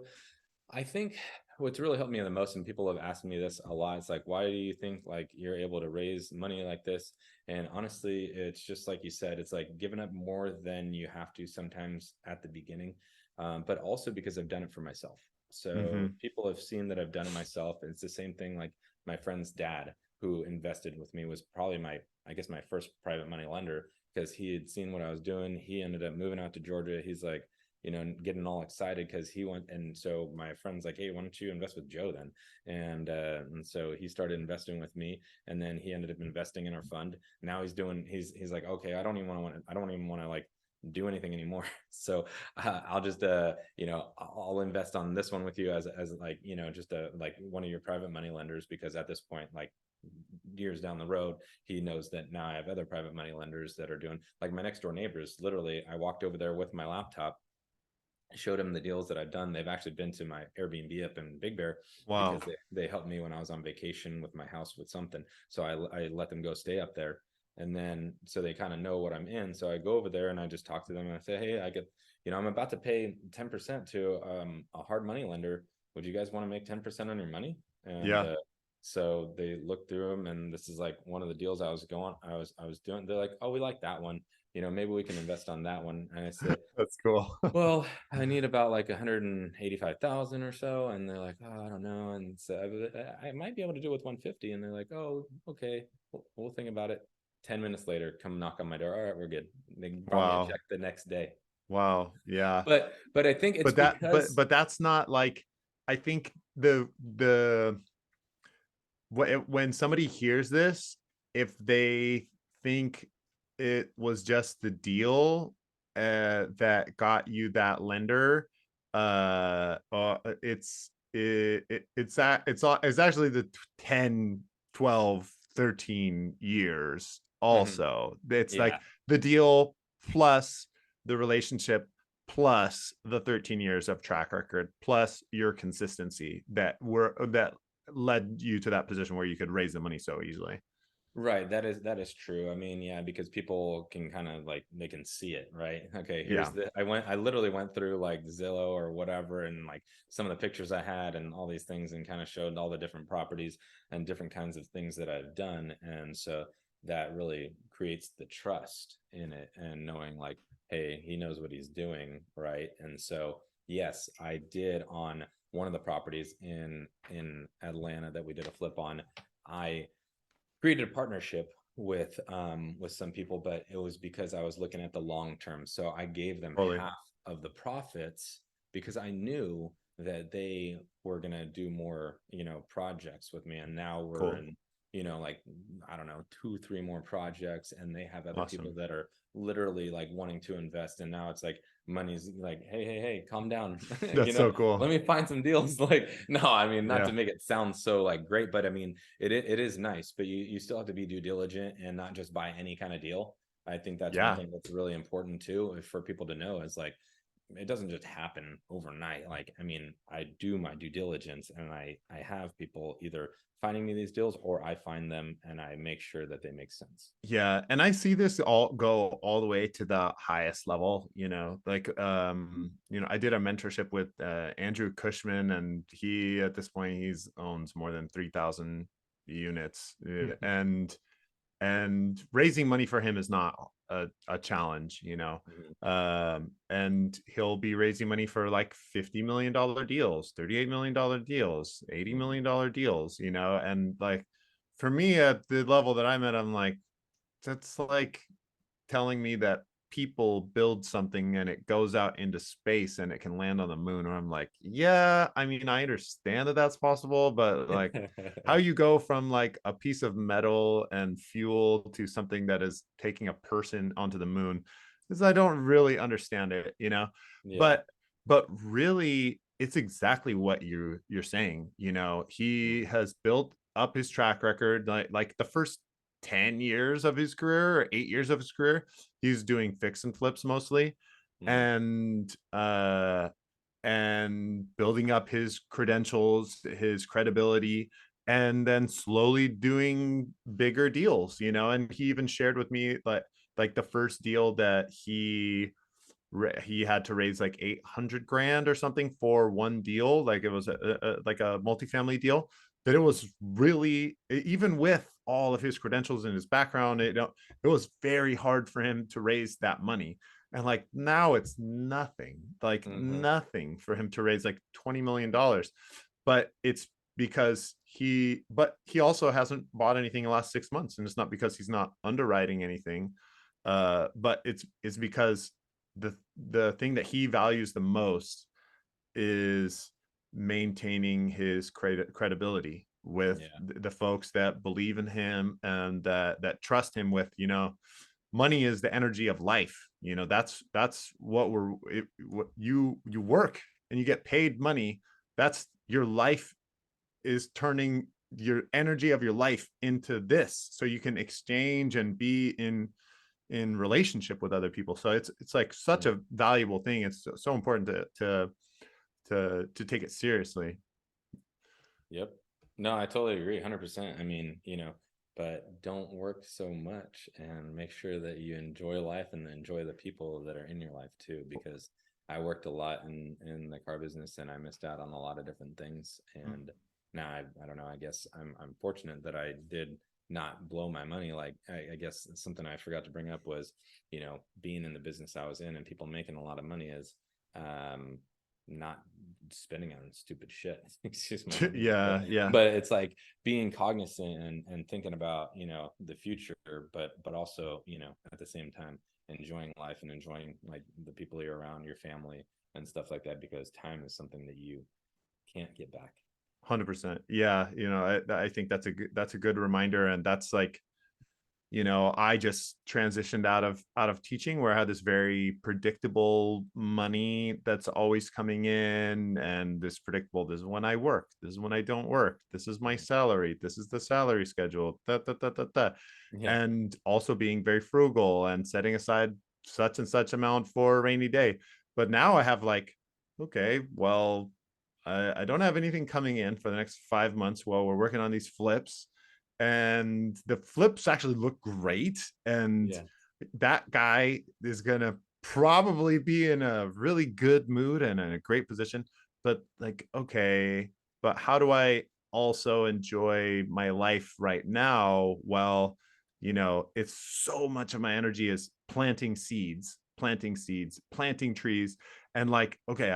I think what's really helped me the most, and people have asked me this a lot, it's like, why do you think like you're able to raise money like this? And honestly, it's just like you said, it's like giving up more than you have to sometimes at the beginning, but also because I've done it for myself. So people have seen that I've done it myself. And it's the same thing, like my friend's dad who invested with me was probably I guess my first private money lender, because he had seen what I was doing. He ended up moving out to Georgia. He's like, getting all excited because he went. And so my friend's like, hey, why don't you invest with Joe then? And so he started investing with me, and then he ended up investing in our fund. Now he's like, okay, I don't even want to like do anything anymore. So I'll just I'll invest on this one with you as like, just like one of your private money lenders, because at this point, like years down the road, he knows that now I have other private money lenders that are doing, like my next door neighbors. Literally, I walked over there with my laptop, showed them the deals that I've done. They've actually been to my Airbnb up in Big Bear. Wow. Because they helped me when I was on vacation with my house with something. So I let them go stay up there. And then, so they kind of know what I'm in. So I go over there and I just talk to them and I say, hey, I'm about to pay 10% to a hard money lender. Would you guys want to make 10% on your money? And Yeah. so they looked through them, and this is like one of the deals I was doing. They're like, oh, we like that one. Maybe we can invest on that one. And I said, That's cool. well, I need about like 185,000 or so. And they're like, oh, I don't know. And so I might be able to do it with 150. And they're like, oh, okay, we'll think about it. 10 minutes later, come knock on my door. All right, we're good. They brought me a check the next day. Wow. Yeah. But I think it's but that's not like, I think when somebody hears this, if they think it was just the deal, that got you that lender, it's actually the 10, 12, 13 years Mhm. also. It's Yeah. like the deal plus the relationship plus the 13 years of track record plus your consistency that led you to that position where you could raise the money so easily. Right, that is true. I mean, yeah, because people can kind of like they can see it, right? Okay, here's Yeah, the I literally went through like Zillow or whatever and like some of the pictures I had and all these things and kind of showed all the different properties and different kinds of things that I've done. And so that really creates the trust in it and knowing like, hey, he knows what he's doing, right? And so yes, I did on one of the properties in Atlanta that we did a flip on. I created a partnership with some people, but it was because I was looking at the long term. So I gave them totally. half of the profits because I knew that they were gonna do more, projects with me. And now we're Cool. in, like I don't know, two, three more projects, and they have other people Awesome. that are literally like wanting to invest. And now it's like money's like, hey, calm down. That's so Let cool. me find some deals. Like, no, I mean, not to Yeah. make it sound so like great, but I mean it is nice, but you still have to be due diligent and not just buy any kind of deal. I think that's one Yeah. thing that's really important too for people to know is like it doesn't just happen overnight. Like, I mean, I do my due diligence and I have people either finding me these deals or I find them and I make sure that they make sense. Yeah, and I see this all go all the way to the highest level, like I did a mentorship with Andrew Cushman, and he at this point he's owns more than 3,000 units. And raising money for him is not a challenge, and he'll be raising money for like $50 million deals, $38 million deals, eighty Mhm. million dollar deals, and like for me at the level that I'm at, I'm like, that's like telling me that people build something and it goes out into space and it can land on the moon. And I'm like, yeah, I mean, I understand that that's possible, but like how you go from like a piece of metal and fuel to something that is taking a person onto the moon is I don't really understand it. Yeah. But really it's exactly what you're saying. He Mhm. has built up his track record, like the first 10 years of his career or 8 years of his career, he's doing fix and flips mostly, Mhm. and building up his credentials, his credibility, and then slowly doing bigger deals, and he even shared with me like the first deal that he had to raise like 800 grand or something for one deal, like it was like a multifamily deal, that it was really, even with all of his credentials and his background, it was very hard for him to raise that money. And like now it's nothing, like Mhm. nothing for him to raise like $20 million. But it's because he also hasn't bought anything in the last 6 months, and it's not because he's not underwriting anything, but it's because the thing that he values the most is maintaining his credibility with Yeah. the folks that believe in him and that trust him with, money is the energy of life. That's what what you work and you get paid money. That's your life is turning your energy of your life into this so you can exchange and be in relationship with other people. So it's like such Yeah. a valuable thing. It's so important to take it seriously. Yep. No, I totally agree, 100%. I mean, but don't work so much and make sure that you enjoy life and enjoy the people that are in your life too, because I worked a lot in the car business and I missed out on a lot of different things. And now I don't know, I guess I'm fortunate that I did not blow my money. Like I guess something I forgot to bring up was, being in the business I was in and people making a lot of money is um not spending on stupid shit. Excuse my language, Yeah, yeah, but it's like being cognizant and thinking about the future, but also at the same time enjoying life and enjoying like the people you're around, your family and stuff like that, because time is something that you can't get back. 100%. Yeah, I think that's a good reminder, and that's like I just transitioned out of teaching, where I had this very predictable money that's always coming in, and this predictable, this is when I work, this is when I don't work, this is my salary, this is the salary schedule, Yeah. and also being very frugal and setting aside such and such amount for a rainy day. But now I have like, okay, well, I don't have anything coming in for the next 5 months while we're working on these flips, and the flips actually look great, and Yeah. that guy is gonna probably be in a really good mood and in a great position. But like, okay, but how do I also enjoy my life right now? Well, it's so much of my energy is planting trees, and like, okay,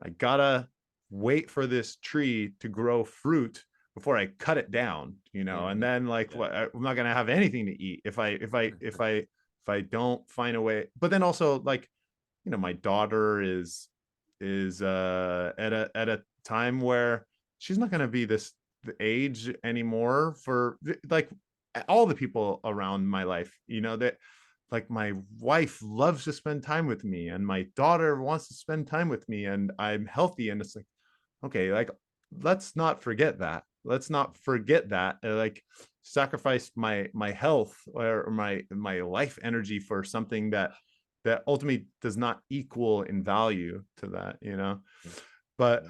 I gotta wait for this tree to grow fruit before I cut it down, and Mhm. then like, Yeah. what, I'm not gonna have anything to eat if I don't find a way. But then also, like, my daughter is at a time where she's not gonna be this the age anymore for like all the people around my life, that like my wife loves to spend time with me, and my daughter wants to spend time with me, and I'm healthy, and it's like, okay, like, let's not forget that, like, sacrifice my health or my life energy for something that ultimately does not equal in value to that. But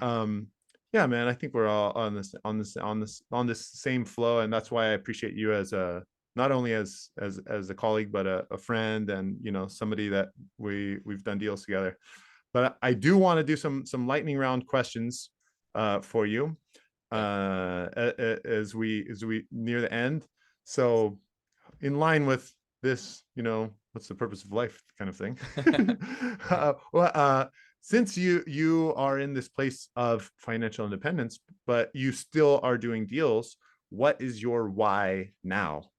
yeah, man, I think we're all on this same flow, and that's why I appreciate you as a not only as a colleague, but a friend, and somebody that we've done deals together. But I do want to do some lightning round questions for you Okay. as we near the end. So, in line with this, what's the purpose of life kind of thing. Well, since you are in this place of financial independence, but you still are doing deals, what is your why now?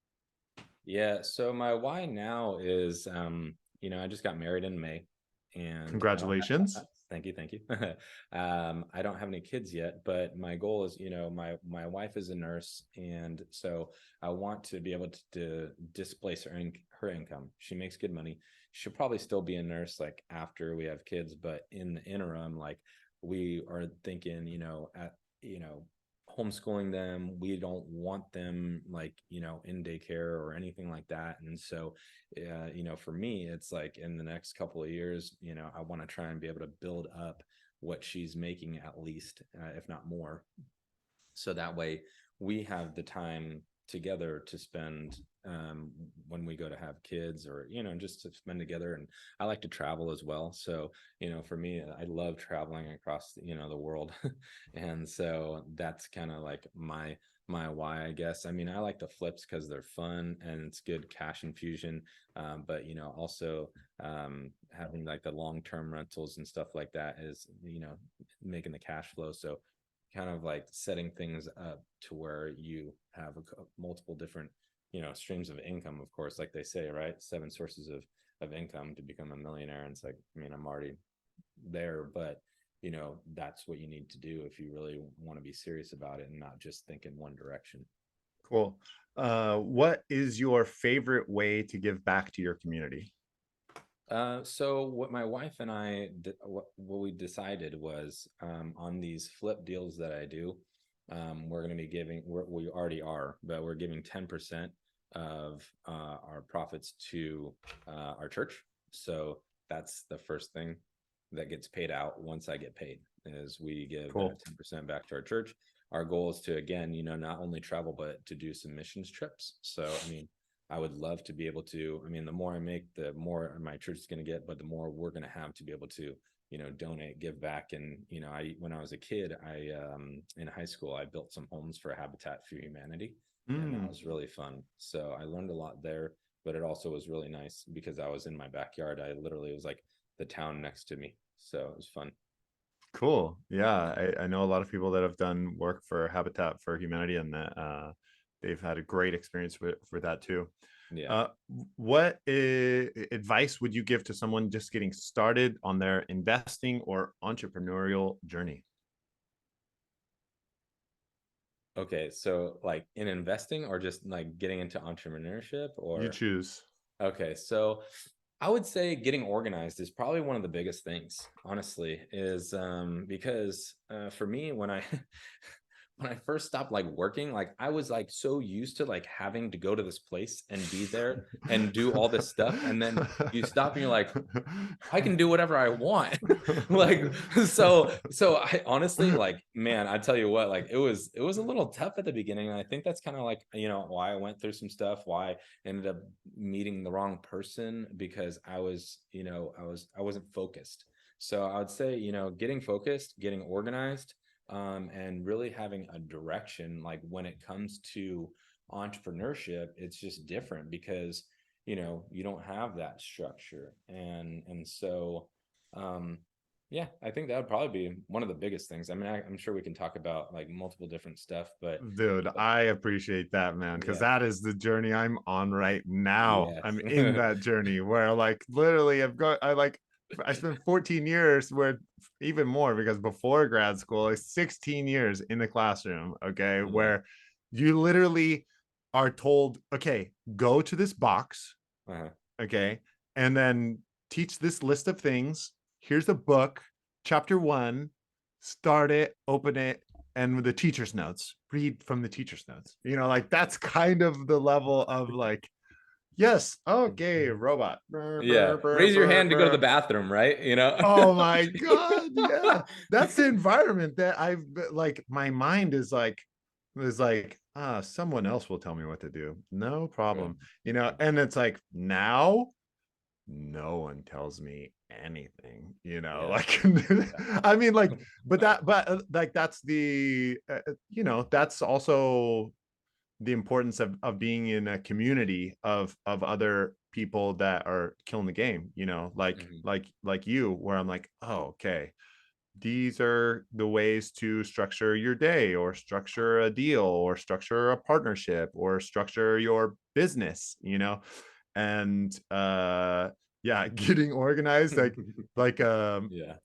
Yeah, so my why now is, I just got married in May, and I don't Congratulations. thank you, thank you. I don't have any kids yet, but my goal is, my wife is a nurse, and so I want to be able to displace her income. She makes good money. She'll probably still be a nurse like after we have kids, but in the interim, like we are thinking, you know, homeschooling them. We don't want them like, in daycare or anything like that. And so, for me, it's like in the next couple of years, I want to try and be able to build up what she's making at least, if not more, so that way we have the time together to spend, when we go to have kids, or just to spend together. And I like to travel as well, so for me, I love traveling across the world. And so that's kind of like my why, I guess. I mean, I like the flips because they're fun and it's good cash infusion, but also, having like the long-term rentals and stuff like that is, making the cash flow. So kind of like setting things up to where you have multiple different streams of income, of course, like they say, right? Seven sources of income to become a millionaire. And it's like, I mean, I'm already there, but that's what you need to do if you really want to be serious about it and not just think in one direction. Cool. What is your favorite way to give back to your community? So what my wife and what we decided was, on these flip deals that I do, we're going to be we already are, but we're giving 10% of our profits to our church. So that's the first thing that gets paid out once I get paid, is we give Cool. that 10% back to our church. Our goal is to, again, not only travel, but to do some missions trips. So, I mean, I would love to be able to. I mean, the more I make, the more my church is going to get, but the more we're going to have to be able to, donate, give back. And, when I was a kid, in high school, I built some homes for Habitat for Humanity, and that Mm, was really fun. So I learned a lot there, but it also was really nice because I was in my backyard. I literally, it was like the town next to me. So it was fun. cool. Yeah, I know a lot of people that have done work for Habitat for Humanity, and that they've had a great experience with that too. Yeah. Uh, what advice would you give to someone just getting started on their investing or entrepreneurial journey? Okay, so like in investing or just like getting into entrepreneurship You or choose. okay, so I would say getting organized is probably one of the biggest things, honestly, is because for me when I when I first stopped like working, like I was like so used to like having to go to this place and be there and do all this stuff and then you stop and you're like I can do whatever I want. Like so I honestly like man, I tell you what, like it was a little tough at the beginning. And I think that's kind of like, why I went through some stuff, why I ended up meeting the wrong person because I wasn't focused. So I would say, getting focused, getting organized, and really having a direction like when it comes to entrepreneurship, it's just different because you don't have that structure and so um yeah, I think that would probably be one of the biggest things. I mean, I'm sure we can talk about like multiple different stuff, but Dude, but I appreciate that, man, because yeah, that is the journey I'm on right now. yes. I'm in that journey where like literally I spent 14 years where even more because before grad school, like 16 years in the classroom, okay, Yeah. where you literally are told, okay, go to this box, Uh-huh. okay, and then teach this list of things. Here's a book, chapter one, start it, open it, and with the teacher's notes, read from the teacher's notes. Like that's kind of the level of like, yes, okay, robot. Brr, Yeah, brr, brr, raise your brr, hand to go to the brr. bathroom, right? Oh my God. Yeah. That's the environment that like, my mind is like, someone else will tell me what to do. No Right. problem. And it's like now no one tells me anything, Yeah. like Yeah. I mean, like, but like that's that's also the importance of being in a community of other people that are killing the game, like Mhm. you, where I'm like, oh, okay, these are the ways to structure your day or structure a deal or structure a partnership or structure your business, and yeah, getting organized, like Yeah.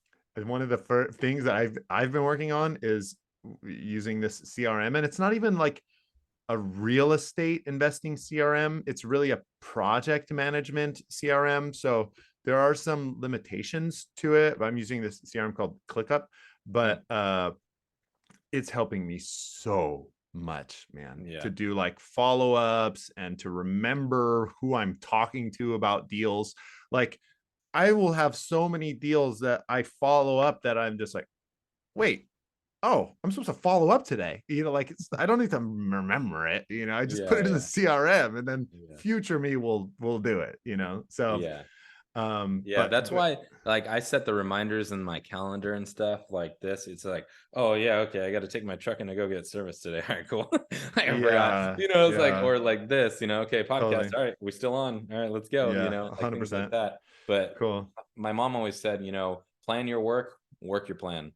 one of the things that I've been working on is using this CRM, and it's not even like a real estate investing CRM. It's really a project management CRM. So there are some limitations to it. I'm using this CRM called ClickUp, Mm. but it's helping me so much, man, to Yeah. do like follow-ups and to remember who I'm talking to about deals. Like I will have so many deals that I follow up that I'm just like, wait, oh, I'm supposed to follow up today. Like I don't need to remember it. I just put Yeah. it in the Yeah. CRM, and then Yeah. future me will do it. So Yeah. Yeah, but that's why like I set the reminders in my calendar and stuff like this. It's like, oh yeah, okay, I got to take my truck and I go get service today. All right, cool. I forgot. yeah, It's like yeah, or like this, okay, podcast. totally, All right, we still on. All right, let's go, yeah, like things like 100%. that. But Cool. my mom always said, plan your work, work your plan.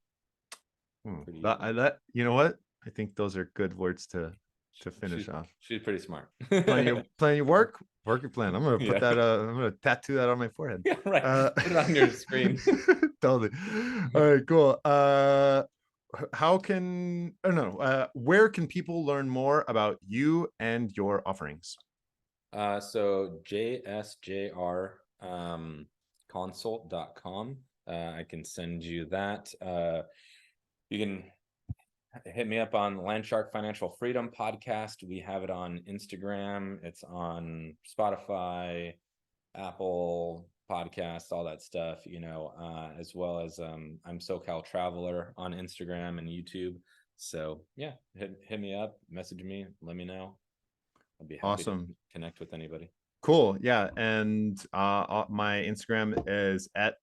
Pretty That, easy. you know what? I think those are good words to She's finish off. she's pretty smart. Plan your work your plan. I'm gonna put Yeah. that. I'm gonna tattoo that on my forehead. Yeah, right. Uh, Put it on your screen. totally. All right, cool. How can, oh no, where can people learn more about you and your offerings? So JSJR consult.com. I can send you that. You can hit me up on Landshark Financial Freedom podcast. We have it on Instagram. It's on Spotify, Apple Podcasts, all that stuff, as well as I'm SoCal Traveler on Instagram and YouTube. So yeah, hit me up, message me, let me know. I'd be happy to Awesome. connect with anybody. Cool. Yeah. And my Instagram is at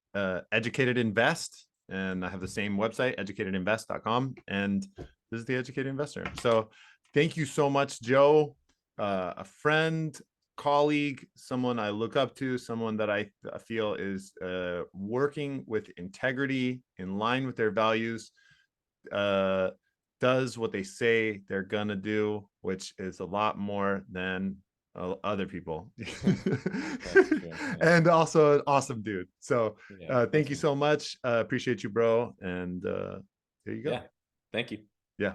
educated invest. And I have the same website, educatedinvest.com. And this is the Educated Investor. So thank you so much, Joe. A friend, colleague, someone I look up to, someone that I feel is working with integrity in line with their values, does what they say they're gonna do, which is a lot more than other people. That's true. Yeah. And also an awesome dude. So Yeah. thank you Awesome. so much. Appreciate you, bro. And there you go. Yeah. Thank you. Yeah.